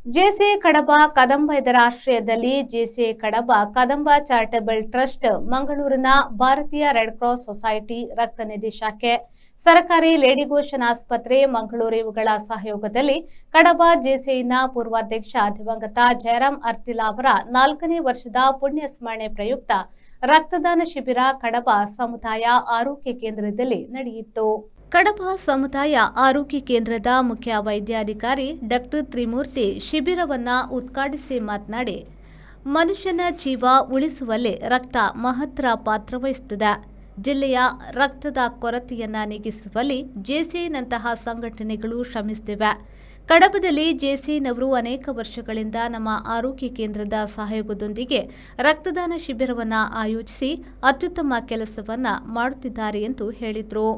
JC ಕಡಬ ಕದಂಬ ಇದರ ಆಶ್ರಯದಲ್ಲಿ JC ಕಡಬ Kadamba charitable trust ಮಂಗಳೂರಿನ ಭಾರತೀಯ ರೆಡ್ ಕ್ರಾಸ್ ಸೊಸೈಟಿ ರಕ್ತನಿಧಿ ಶಾಖೆ ಸರ್ಕಾರಿ ಲೇಡಿ ಗೋಶನ್ ಆಸ್ಪತ್ರೆ ಮಂಗಳೂರು ಇವುಗಳ ಸಹಯೋಗದಲ್ಲಿ ಕಡಬ ಜೆಸಿಐನ ಪೂರ್ವಾಧ್ಯಕ್ಷ ದಿವಂಗತ ಜಯರಾಮ್ ಅರ್ತಿಲಾ ಅವರ 4ನೇ ವರ್ಷದ ಪುಣ್ಯ ಸ್ಮರಣೆ ಪ್ರಯುಕ್ತ ರಕ್ತದಾನ ಶಿಬಿರ ಕಡಬ ಸಮುದಾಯ ಆರೋಗ್ಯ ಕೇಂದ್ರದಲ್ಲಿ ನಡೆಯಿತು. ಕಡಬ ಸಮುದಾಯ ಆರೋಗ್ಯ ಕೇಂದ್ರದ ಮುಖ್ಯ ವೈದ್ಯಾಧಿಕಾರಿ ಡಾಕ್ಟರ್ ತ್ರಿಮೂರ್ತಿ ಶಿಬಿರವನ್ನು ಉದ್ಘಾಟಿಸಿ ಮಾತನಾಡಿ, ಮನುಷ್ಯನ ಜೀವ ಉಳಿಸುವಲ್ಲಿ ರಕ್ತ ಮಹತ್ತರ ಪಾತ್ರ ವಹಿಸುತ್ತದೆ. ಜಿಲ್ಲೆಯ ರಕ್ತದ ಕೊರತೆಯನ್ನು ನೀಗಿಸುವಲ್ಲಿ ಜೆಸಿಐನಂತಹ ಸಂಘಟನೆಗಳು ಶ್ರಮಿಸುತ್ತಿವೆ. ಕಡಬದಲ್ಲಿ ಜೆಸಿಐನವರು ಅನೇಕ ವರ್ಷಗಳಿಂದ ನಮ್ಮ ಆರೋಗ್ಯ ಕೇಂದ್ರದ ಸಹಯೋಗದೊಂದಿಗೆ ರಕ್ತದಾನ ಶಿಬಿರವನ್ನು ಆಯೋಜಿಸಿ ಅತ್ಯುತ್ತಮ ಕೆಲಸವನ್ನು ಮಾಡುತ್ತಿದ್ದಾರೆ ಎಂದು ಹೇಳಿದರು.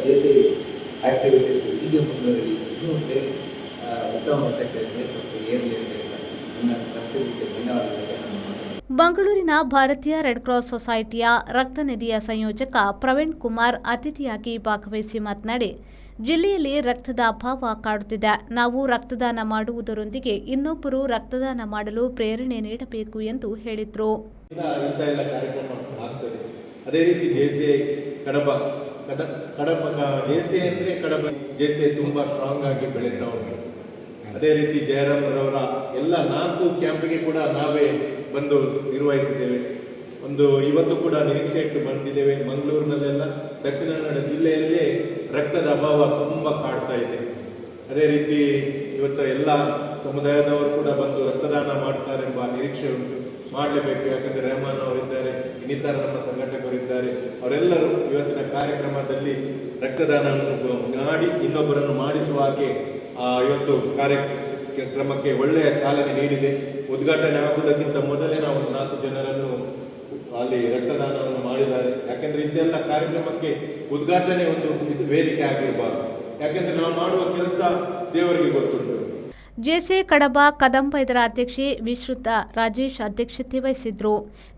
ಜೆಸಿ ಆಕ್ಟಿವಿಟೀಸ್ ಹೀಗೆ ಮುಂದುವರಿಲಿ, ಇನ್ನೂ ಉತ್ತಮ ಮಟ್ಟಕ್ಕೆ ಏರಲಿ ಅಂತ ನನ್ನ ಕನಸಿಗೆ ಧನ್ಯವಾದಗಳು. ಮಂಗಳೂರಿನ ಭಾರತೀಯ ರೆಡ್ ಕ್ರಾಸ್ ಸೊಸೈಟಿಯ ರಕ್ತನಿಧಿಯ ಸಂಯೋಜಕ ಪ್ರವೀಣ್ ಕುಮಾರ್ ಅತಿಥಿಯಾಗಿ ಭಾಗವಹಿಸಿ ಮಾತನಾಡಿ, ಜಿಲ್ಲೆಯಲ್ಲಿ ರಕ್ತದ ಅಭಾವ ಕಾಡುತ್ತಿದೆ. ನಾವು ರಕ್ತದಾನ ಮಾಡುವುದರೊಂದಿಗೆ ಇನ್ನೊಬ್ಬರು ರಕ್ತದಾನ ಮಾಡಲು ಪ್ರೇರಣೆ ನೀಡಬೇಕು ಎಂದು ಹೇಳಿದರು. ಅದೇ ರೀತಿ ಜೆಸಿಐ ಕಡಬ ಜೆಸಿಐ ಅಂದರೆ ಕಡಬ ಜೆಸಿಐ ತುಂಬ ಸ್ಟ್ರಾಂಗ್ ಆಗಿ ಬೆಳೀತಾ ಉಂಟು. ಅದೇ ರೀತಿ ಜಯರಾಮ್ ರವರ ಎಲ್ಲ 4 ಕ್ಯಾಂಪಿಗೆ ಕೂಡ ನಾವೇ ಬಂದು ನಿರ್ವಹಿಸಿದ್ದೇವೆ. ಇವತ್ತು ಕೂಡ ನಿರೀಕ್ಷೆ ಇಟ್ಟು ಬಂದಿದ್ದೇವೆ. ಮಂಗಳೂರಿನಲ್ಲೆಲ್ಲ ದಕ್ಷಿಣ ಕನ್ನಡ ಜಿಲ್ಲೆಯಲ್ಲೇ ರಕ್ತದ ಅಭಾವ ತುಂಬ ಕಾಡ್ತಾ ಇದೆ. ಅದೇ ರೀತಿ ಇವತ್ತು ಎಲ್ಲ ಸಮುದಾಯದವರು ಕೂಡ ಬಂದು ರಕ್ತದಾನ ಮಾಡ್ತಾರೆಂಬ ನಿರೀಕ್ಷೆ ಉಂಟು. ಮಾಡಲೇಬೇಕು, ಯಾಕಂದರೆ ರೆಹಮಾನ್ ಅವರಿದ್ದಾರೆ, ಇನ್ನಿತರ ನಮ್ಮ ಸಂಘಟಕರಿದ್ದಾರೆ. ಅವರೆಲ್ಲರೂ ಇವತ್ತಿನ ಕಾರ್ಯಕ್ರಮದಲ್ಲಿ ರಕ್ತದಾನವನ್ನು ಮಾಡಿ ಇನ್ನೊಬ್ಬರನ್ನು ಮಾಡಿಸುವ ಹಾಗೆ ಇವತ್ತು ಕಾರ್ಯಕ್ರಮಕ್ಕೆ ಒಳ್ಳೆಯ ಚಾಲನೆ ನೀಡಿದೆ. ಉದ್ಘಾಟನೆ ಆಗುವುದಕ್ಕಿಂತ ಮೊದಲೇ ನಾವು 4 ಜನರನ್ನು ಅಲ್ಲಿ ರಕ್ತದಾನವನ್ನು ಮಾಡಿದ್ದಾರೆ. ಯಾಕೆಂದರೆ ಇದೆಲ್ಲ ಕಾರ್ಯಕ್ರಮಕ್ಕೆ ಉದ್ಘಾಟನೆ ಒಂದು ವೇದಿಕೆ ಆಗಿರಬಾರ್ದು. ಯಾಕೆಂದರೆ ನಾವು ಮಾಡುವ ಕೆಲಸ ದೇವರಿಗೆ ಗೊತ್ತುಂಟು. ಜೆಸಿ ಕಡಬ ಕದಂಬ ಇದರ ಅಧ್ಯಕ್ಷೆ ವಿಶ್ರುತ ರಾಜೇಶ್ ಅಧ್ಯಕ್ಷತೆ ವಹಿಸಿದ್ರು.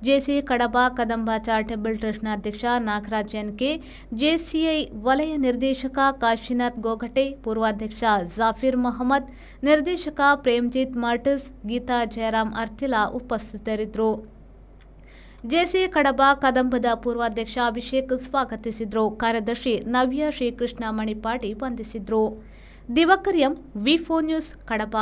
ಜೆಸಿ ಕಡಬ ಕದಂಬ ಚಾರಿಟಬಲ್ ಟ್ರಸ್ಟ್ನ ಅಧ್ಯಕ್ಷ ನಾಗರಾಜ್ ಎನ್ಕೆ, ಜೆಸಿಐ ವಲಯ ನಿರ್ದೇಶಕ ಕಾಶಿನಾಥ್ ಗೋಗಟೆ, ಪೂರ್ವಾಧ್ಯಕ್ಷ ಜಾಫಿರ್ ಮೊಹಮ್ಮದ್, ನಿರ್ದೇಶಕ ಪ್ರೇಮ್ಜಿತ್ ಮಾರ್ಟಸ್, ಗೀತಾ ಜಯರಾಮ್ ಅರ್ತಿಲಾ ಉಪಸ್ಥಿತರಿದ್ದರು. ಜೆಸಿ ಕಡಬ ಕದಂಬದ ಪೂರ್ವಾಧ್ಯಕ್ಷ ಅಭಿಷೇಕ್ ಸ್ವಾಗತಿಸಿದರು. ಕಾರ್ಯದರ್ಶಿ ನವ್ಯ ಶ್ರೀಕೃಷ್ಣ ಮಣಿಪಾಡಿ ವಂದಿಸಿದರು. ದಿವಾಕರ್ ಎಂ, ವಿ4 ನ್ಯೂಸ್, ಕಡಬ.